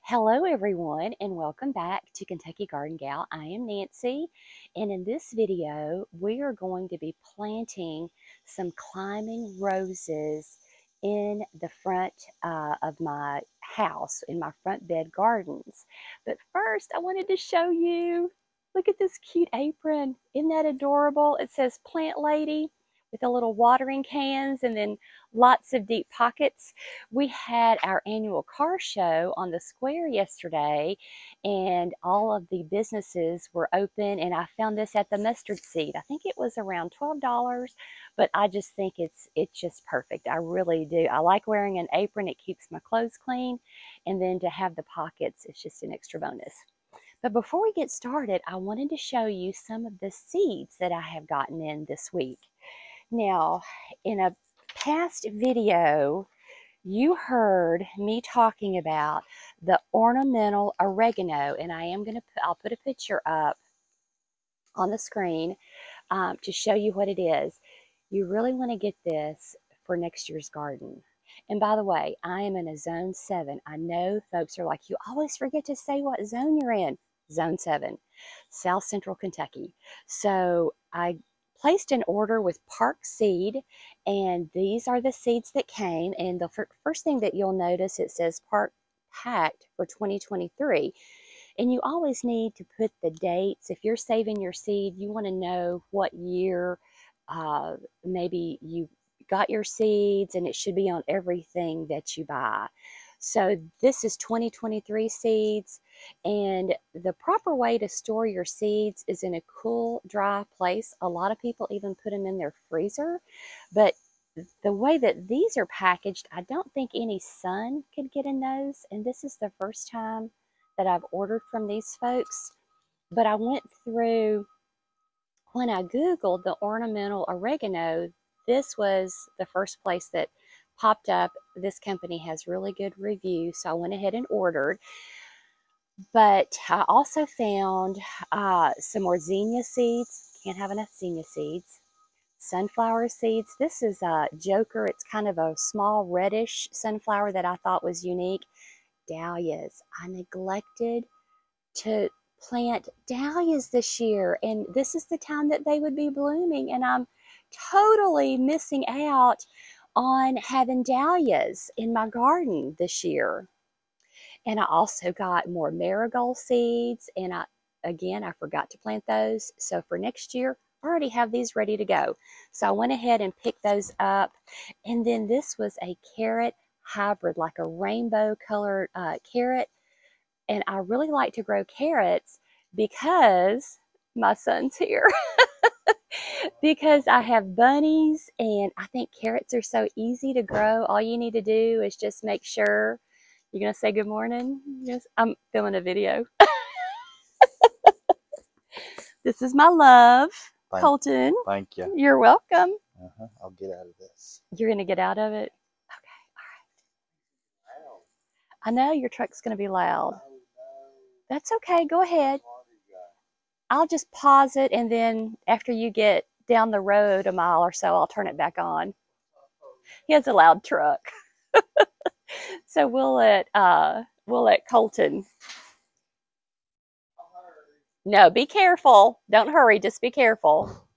Hello, everyone, and welcome back to Kentucky Garden Gal. I am Nancy, and in this video, we are going to be planting some climbing roses in the front of my house, in my front bed gardens. But first, I wanted to show you, look at this cute apron. Isn't that adorable? It says Plant Lady with a little watering cans and then lots of deep pockets. We had our annual car show on the square yesterday, and all of the businesses were open, and I found this at the Mustard Seed. I think it was around $12, but I just think it's just perfect. I really do. I like wearing an apron. It keeps my clothes clean, and then to have the pockets, it's just an extra bonus. But before we get started, I wanted to show you some of the seeds that I have gotten in this week. Now, in a past video, you heard me talking about the ornamental oregano, and I'll put a picture up on the screen to show you what it is. You really want to get this for next year's garden. And by the way, I am in a zone 7. I know folks are like, you always forget to say what zone you're in. Zone 7, South Central Kentucky. So I placed an order with Park Seed, and these are the seeds that came. And the first thing that you'll notice, it says Park Packed for 2023. And you always need to put the dates. If you're saving your seed, you want to know what year maybe you got your seeds, and it should be on everything that you buy. So this is 2023 seeds, and the proper way to store your seeds is in a cool, dry place. A lot of people even put them in their freezer, but the way that these are packaged, I don't think any sun could get in those, and this is the first time that I've ordered from these folks. But I went through, when I Googled the ornamental oregano, this was the first place that popped up. This company has really good reviews, so I went ahead and ordered. But I also found some more zinnia seeds. Can't have enough zinnia seeds. Sunflower seeds. This is a Joker. It's kind of a small reddish sunflower that I thought was unique. Dahlias. I neglected to plant dahlias this year, and this is the time that they would be blooming, and I'm totally missing out on having dahlias in my garden this year. And I also got more marigold seeds, and I forgot to plant those. So for next year, I already have these ready to go. So I went ahead and picked those up. And then this was a carrot hybrid, like a rainbow colored carrot. And I really like to grow carrots because my son's here. Because I have bunnies, and I think carrots are so easy to grow. All you need to do is just make sure. You're going to say good morning? Yes, I'm filming a video. This is my love, Colton. Thank you. You're welcome. I'll get out of this. You're going to get out of it? Okay, all right. I know your truck's going to be loud. That's okay. Go ahead. I'll just pause it, and then after you get down the road a mile or so, I'll turn it back on. He has a loud truck. So we'll let Colton. No, be careful. Don't hurry. Just be careful.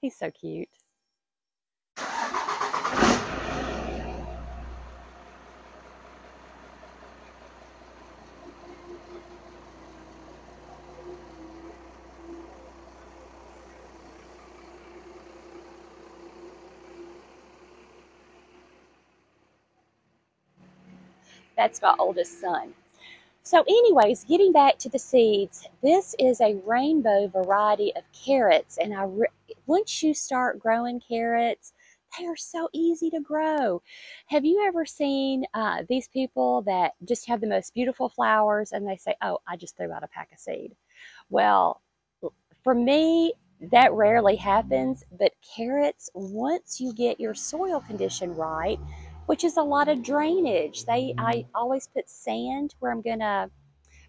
He's so cute. That's my oldest son. So anyways, getting back to the seeds, this is a rainbow variety of carrots. And once you start growing carrots, they are so easy to grow. Have you ever seen these people that just have the most beautiful flowers and they say, oh, I just threw out a pack of seed? Well, for me, that rarely happens, but carrots, once you get your soil condition right, which is a lot of drainage. I always put sand where I'm gonna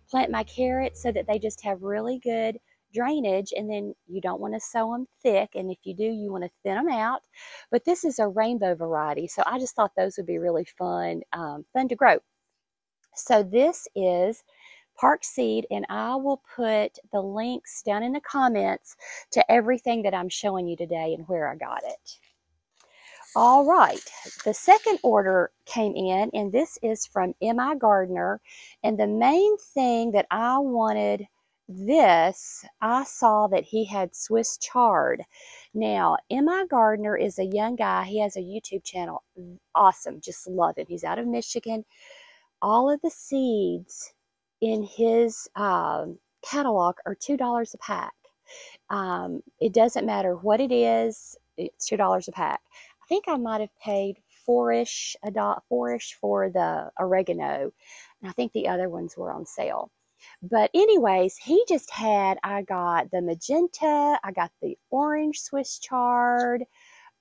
plant my carrots so that they just have really good drainage, and then you don't want to sow them thick, and if you do, you want to thin them out. But this is a rainbow variety, so I just thought those would be really fun to grow. So this is Park Seed, and I will put the links down in the comments to everything that I'm showing you today and where I got it. All right, the second order came in, and this is from M.I. Gardner. And the main thing that I wanted this, I saw that he had Swiss chard. Now, M.I. Gardner is a young guy. He has a YouTube channel. Awesome, just love him. He's out of Michigan. All of the seeds in his catalog are $2 a pack. It doesn't matter what it is, it's $2 a pack. I think I might have paid four-ish for the oregano, and I think the other ones were on sale. But anyways, he just had, I got the magenta, I got the orange Swiss chard.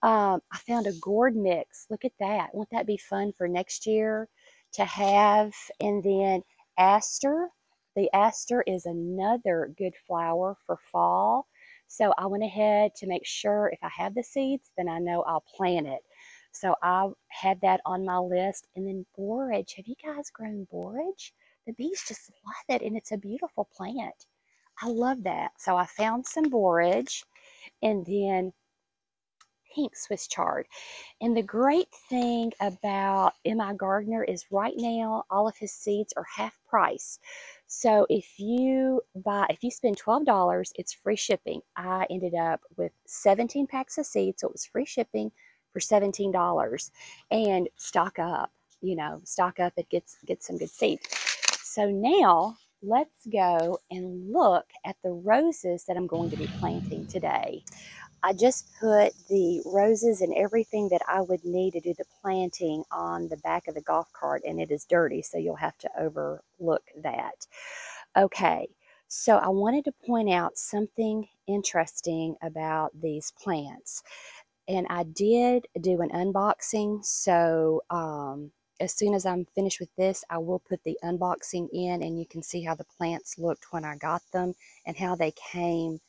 I found a gourd mix. Look at that. Won't that be fun for next year to have? And then aster. The aster is another good flower for fall. So I went ahead to make sure if I have the seeds, then I know I'll plant it. So I had that on my list. And then borage. Have you guys grown borage? The bees just love it, and it's a beautiful plant. I love that. So I found some borage, and then pink Swiss chard. And the great thing about M.I. Gardner is right now all of his seeds are half price. So if you spend $12, it's free shipping. I ended up with 17 packs of seeds, so it was free shipping for $17. And stock up, stock up. It gets some good seeds. So now let's go and look at the roses that I'm going to be planting today. I just put the roses and everything that I would need to do the planting on the back of the golf cart, and it is dirty, so you'll have to overlook that. Okay, so I wanted to point out something interesting about these plants, and I did do an unboxing, so as soon as I'm finished with this, I will put the unboxing in, and you can see how the plants looked when I got them and how they came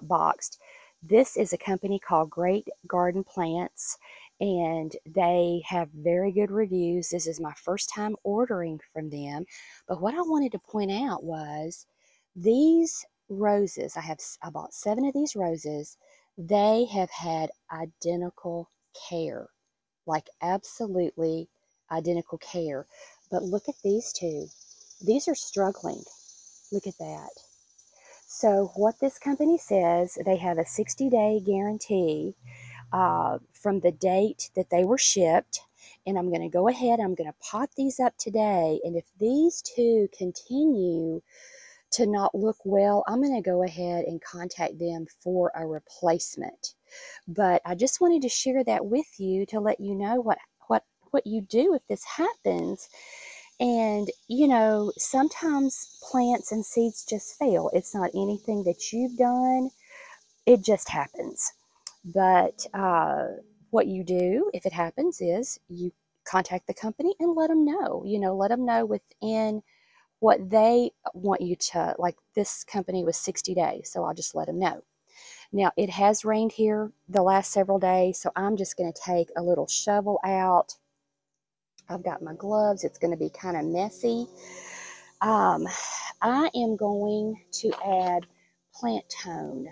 boxed. This is a company called Great Garden Plants, and they have very good reviews. This is my first time ordering from them, but what I wanted to point out was these roses. I bought 7 of these roses. They have had identical care, like absolutely identical care. But look at these two. These are struggling. Look at that. So what this company says, they have a 60-day guarantee from the date that they were shipped. And I'm going to go ahead, I'm going to pot these up today. And if these two continue to not look well, I'm going to go ahead and contact them for a replacement. But I just wanted to share that with you to let you know what you do if this happens. And, sometimes plants and seeds just fail. It's not anything that you've done. It just happens. But what you do if it happens is you contact the company and let them know. Let them know within what they want you to, like this company was 60 days, so I'll just let them know. Now, it has rained here the last several days, so I'm just going to take a little shovel out. I've got my gloves. It's going to be kind of messy. I am going to add plant tone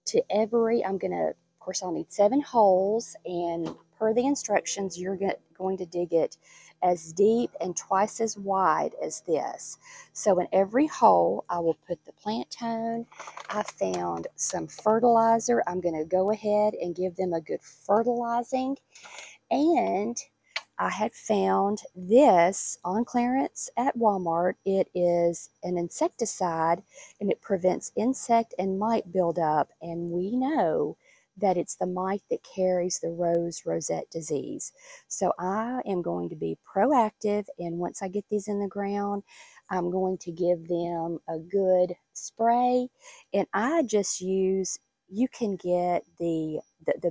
to of course, I'll need 7 holes, and per the instructions, you're going to dig it as deep and twice as wide as this. So in every hole, I will put the plant tone. I found some fertilizer. I'm going to go ahead and give them a good fertilizing. And I had found this on clearance at Walmart. It is an insecticide, and it prevents insect and mite buildup. And we know that it's the mite that carries the rosette disease. So I am going to be proactive, and once I get these in the ground, I'm going to give them a good spray. And I just use, you can get the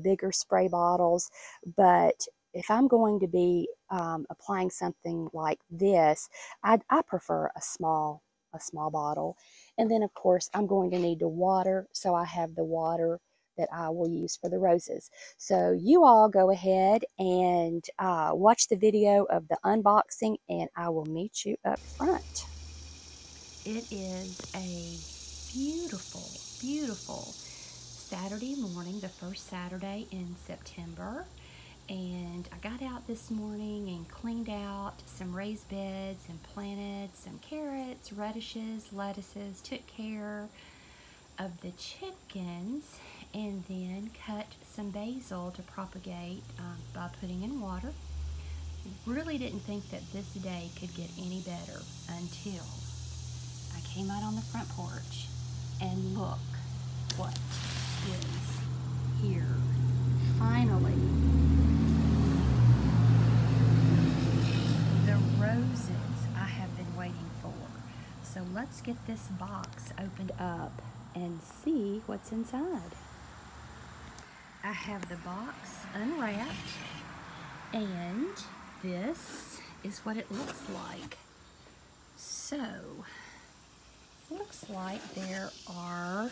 bigger spray bottles, but if I'm going to be applying something like this, I prefer a small bottle. And then, of course, I'm going to need to water, so I have the water that I will use for the roses. So you all go ahead and watch the video of the unboxing, and I will meet you up front. It is a beautiful, beautiful Saturday morning, the first Saturday in September. And I got out this morning and cleaned out some raised beds and planted some carrots, radishes, lettuces, took care of the chickens, and then cut some basil to propagate by putting in water. Really didn't think that this day could get any better until I came out on the front porch and look what is here. Finally, the roses I have been waiting for. So let's get this box opened up and see what's inside. I have the box unwrapped, and this is what it looks like. So, looks like there are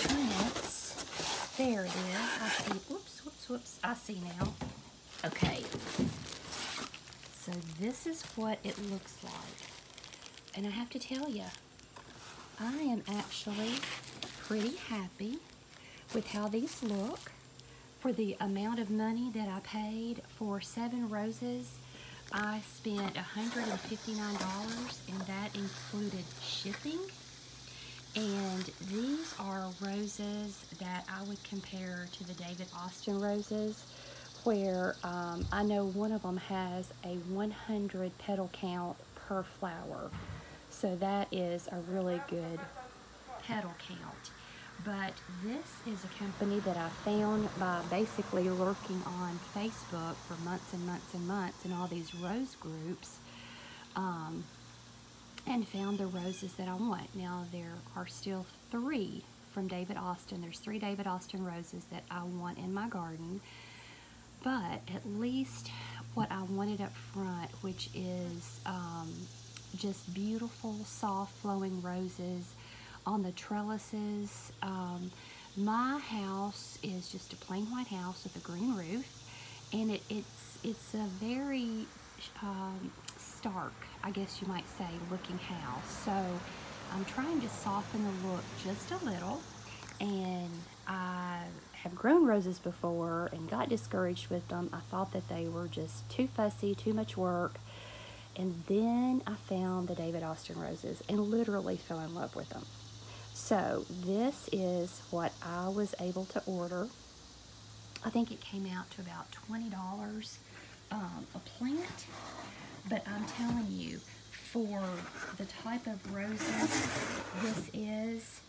plants. There it is. I see. Whoops. I see now. Okay. So this is what it looks like. And I have to tell you, I am actually pretty happy with how these look. For the amount of money that I paid for 7 roses, I spent $159, and that included shipping. And these are roses that I would compare to the David Austin roses, where I know one of them has a 100 petal count per flower. So that is a really good petal count. But this is a company that I found by basically lurking on Facebook for months and months and months in all these rose groups, and found the roses that I want. Now there are still 3 from David Austin. There's 3 David Austin roses that I want in my garden, but at least what I wanted up front, which is just beautiful, soft flowing roses on the trellises. My house is just a plain white house with a green roof, and it's a very stark, I guess you might say, looking house. So I'm trying to soften the look just a little, and I have grown roses before and got discouraged with them. I thought that they were just too fussy, too much work. And then I found the David Austin roses and literally fell in love with them. So this is what I was able to order. I think it came out to about $20 a plant. But I'm telling you, for the type of roses this is,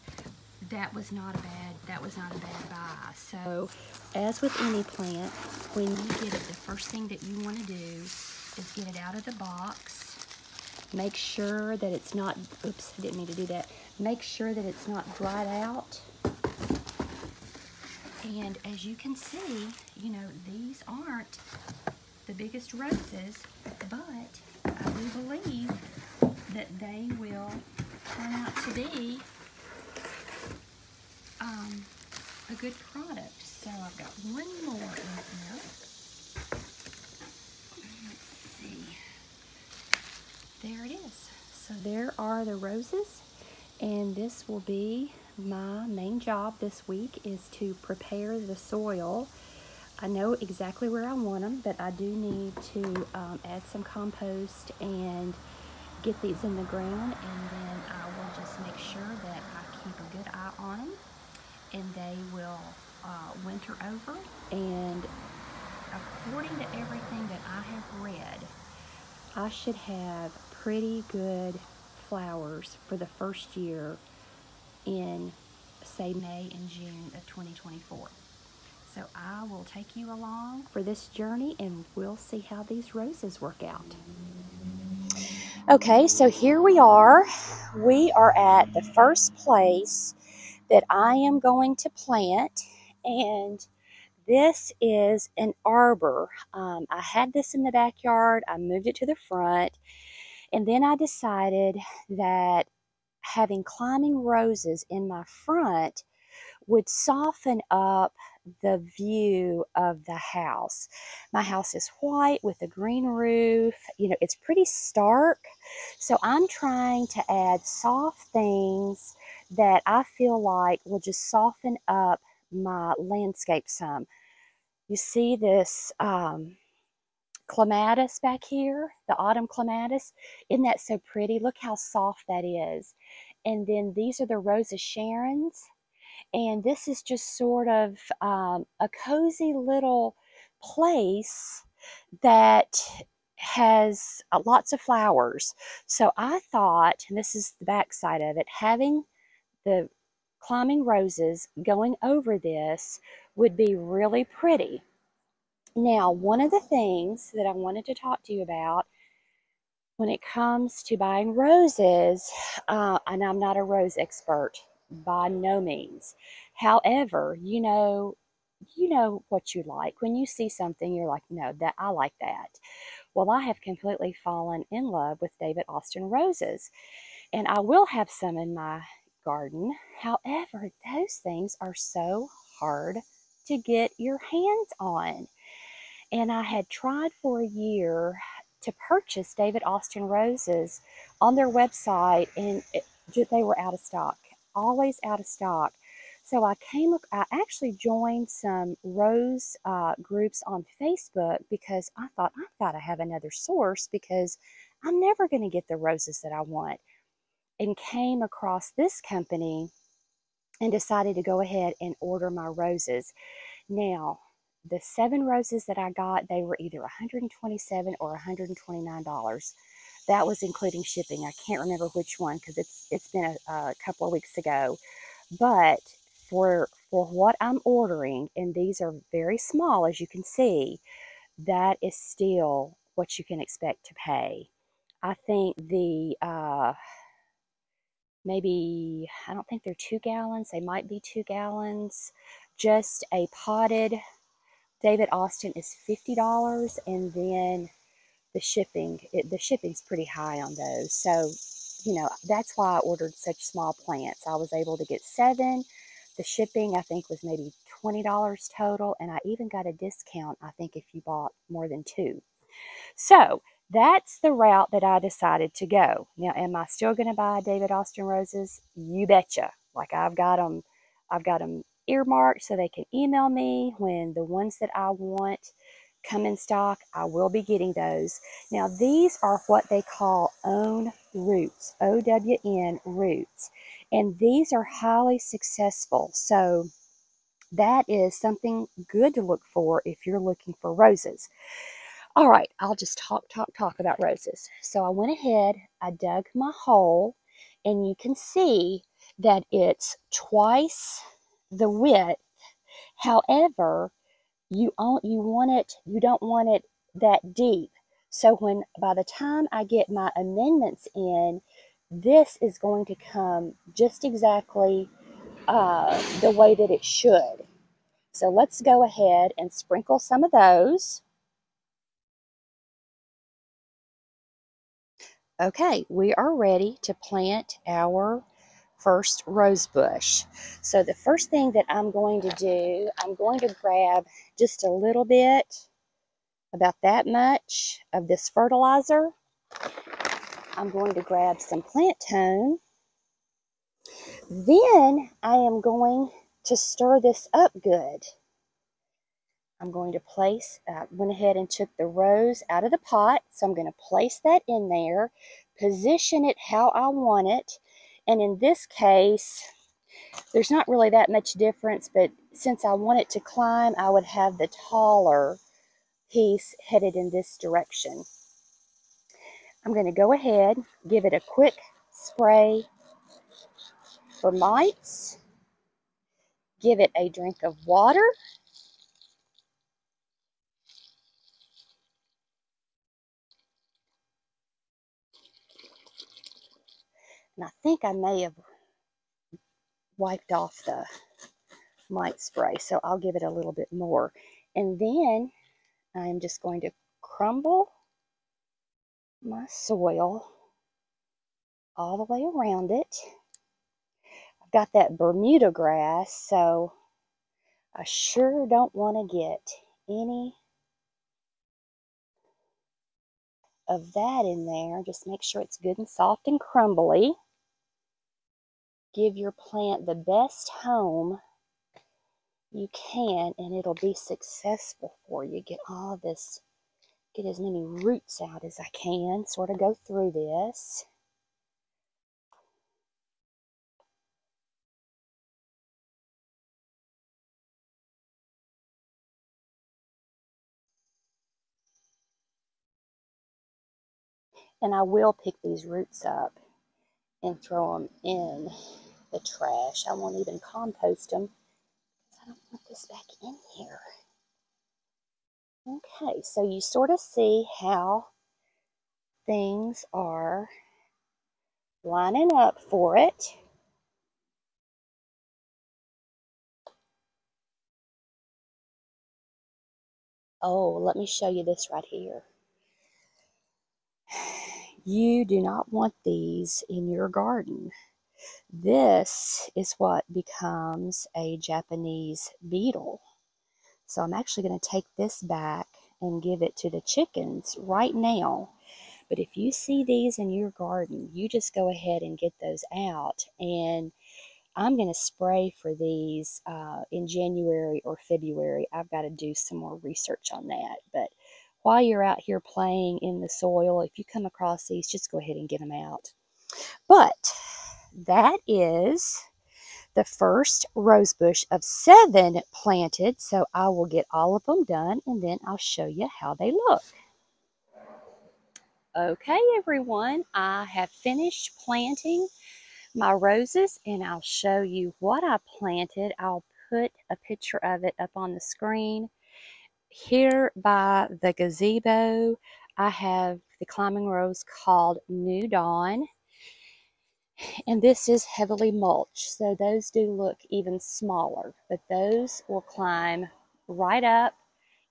that was not a bad buy. So as with any plant, when you get it, the first thing that you want to do is get it out of the box. Make sure that it's not, oops, I didn't mean to do that. Make sure that it's not dried out. And as you can see, you know, these aren't the biggest roses, but I do believe that they will turn out to be a good product. So I've got one more in here. Let's see. There it is. So there are the roses, and this will be my main job this week, is to prepare the soil. I know exactly where I want them, but I do need to add some compost and get these in the ground, and then I will just make sure that I keep a good eye on them, and they will winter over. And according to everything that I have read, I should have pretty good flowers for the first year in, say, May and June of 2024. So I will take you along for this journey, and we'll see how these roses work out. Okay, so here we are. We are at the first place that I am going to plant, and this is an arbor. I had this in the backyard. I moved it to the front, and then I decided that having climbing roses in my front would soften up the view of the house. My house is white with a green roof. You know, it's pretty stark. So I'm trying to add soft things that I feel like will just soften up my landscape some. You see this clematis back here, the autumn clematis. Isn't that so pretty? Look how soft that is. And then these are the Rose of Sharon's. And this is just sort of a cozy little place that has lots of flowers. So I thought, and this is the back side of it, having the climbing roses going over this would be really pretty. Now, one of the things that I wanted to talk to you about when it comes to buying roses, and I'm not a rose expert by no means. However, you know what you like. When you see something, you're like, no, that I like that. Well, I have completely fallen in love with David Austin roses, and I will have some in my garden. However, those things are so hard to get your hands on. And I had tried for a year to purchase David Austin roses on their website, and they were out of stock, always out of stock. So I actually joined some rose groups on Facebook because I thought I've got to have another source because I'm never going to get the roses that I want. And came across this company and decided to go ahead and order my roses. Now, the 7 roses that I got, they were either $127 or $129. That was including shipping. I can't remember which one because it's been a couple of weeks ago. But for what I'm ordering, and these are very small, as you can see, that is still what you can expect to pay. I think the maybe, I don't think they're 2 gallons. They might be 2 gallons. Just a potted David Austin is $50, and then the shipping's pretty high on those. So, you know, that's why I ordered such small plants. I was able to get 7. The shipping, I think, was maybe $20 total, and I even got a discount, I think, if you bought more than 2. So that's the route that I decided to go. Now, am I still going to buy David Austin roses? You betcha. Like I've got them earmarked so they can email me when the ones that I want come in stock. I will be getting those. Now, these are what they call own roots, OWN roots, and these are highly successful. So that is something good to look for if you're looking for roses. All right, I'll just talk about roses. So I went ahead, I dug my hole, and you can see that it's twice the width. However, you don't want it that deep. So by the time I get my amendments in, this is going to come just exactly the way that it should. So let's go ahead and sprinkle some of those. Okay, we are ready to plant our first rose bush. So the first thing that I'm going to do, I'm going to grab just a little bit, about that much of this fertilizer. I'm going to grab some plant tone. Then I am going to stir this up good. I'm going to went ahead and took the rose out of the pot. So I'm going to place that in there, position it how I want it. And in this case, there's not really that much difference, but since I want it to climb, I would have the taller piece headed in this direction. I'm going to go ahead, give it a quick spray for mites, give it a drink of water, and I think I may have wiped off the mite spray, so I'll give it a little bit more. And then I'm just going to crumble my soil all the way around it. got that Bermuda grass, so I sure don't want to get any of that in there. Just make sure it's good and soft and crumbly. Give your plant the best home you can, and it'll be successful for you. Get all this, get as many roots out as I can, sort of go through this. And I will pick these roots up and throw them in the trash. I won't even compost them because I don't want this back in here. Okay, so you sort of see how things are lining up for it. Oh, let me show you this right here. You do not want these in your garden. This is what becomes a Japanese beetle. So I'm actually going to take this back and give it to the chickens right now. But if you see these in your garden, you just go ahead and get those out. And I'm going to spray for these in January or February. I've got to do some more research on that. But while you're out here playing in the soil, if you come across these, just go ahead and get them out. But that is the first rose bush of 7 planted. So I will get all of them done, and then I'll show you how they look. Okay, everyone, I have finished planting my roses, and I'll show you what I planted. I'll put a picture of it up on the screen. Here by the gazebo, I have the climbing rose called New Dawn, and this is heavily mulched, so those do look even smaller, but those will climb right up,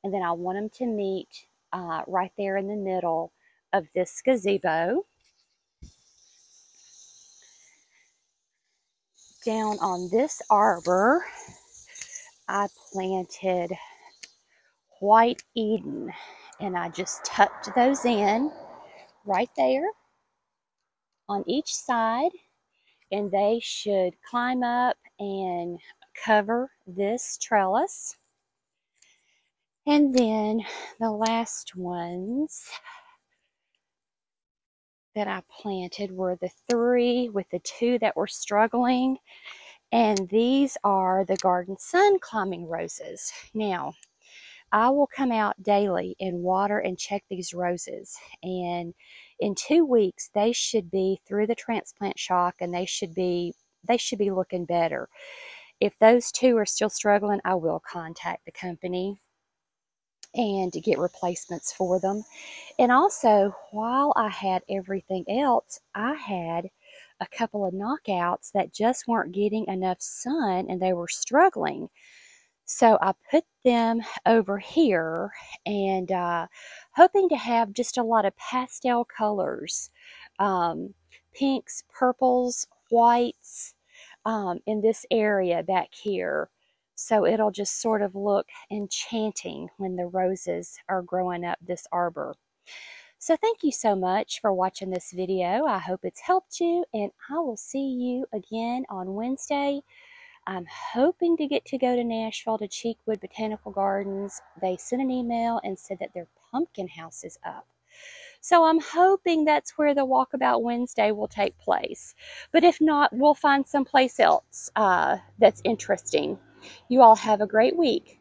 and then I want them to meet right there in the middle of this gazebo. Down on this arbor, I planted White Eden, and I just tucked those in right there on each side, and they should climb up and cover this trellis. And then the last ones that I planted were the 3 with the 2 that were struggling, and these are the Garden Sun climbing roses. Now, I will come out daily and water and check these roses, and in 2 weeks they should be through the transplant shock, and they should be looking better. If those 2 are still struggling, I will contact the company and get replacements for them. And also, while I had everything else, I had a couple of knockouts that just weren't getting enough sun, and they were struggling. So I put them over here, and hoping to have just a lot of pastel colors, pinks, purples, whites, in this area back here. So it'll just sort of look enchanting when the roses are growing up this arbor. So thank you so much for watching this video. I hope it's helped you, and I will see you again on Wednesday. I'm hoping to get to go to Nashville to Cheekwood Botanical Gardens. They sent an email and said that their pumpkin house is up. So I'm hoping that's where the Walkabout Wednesday will take place. But if not, we'll find someplace else that's interesting. You all have a great week.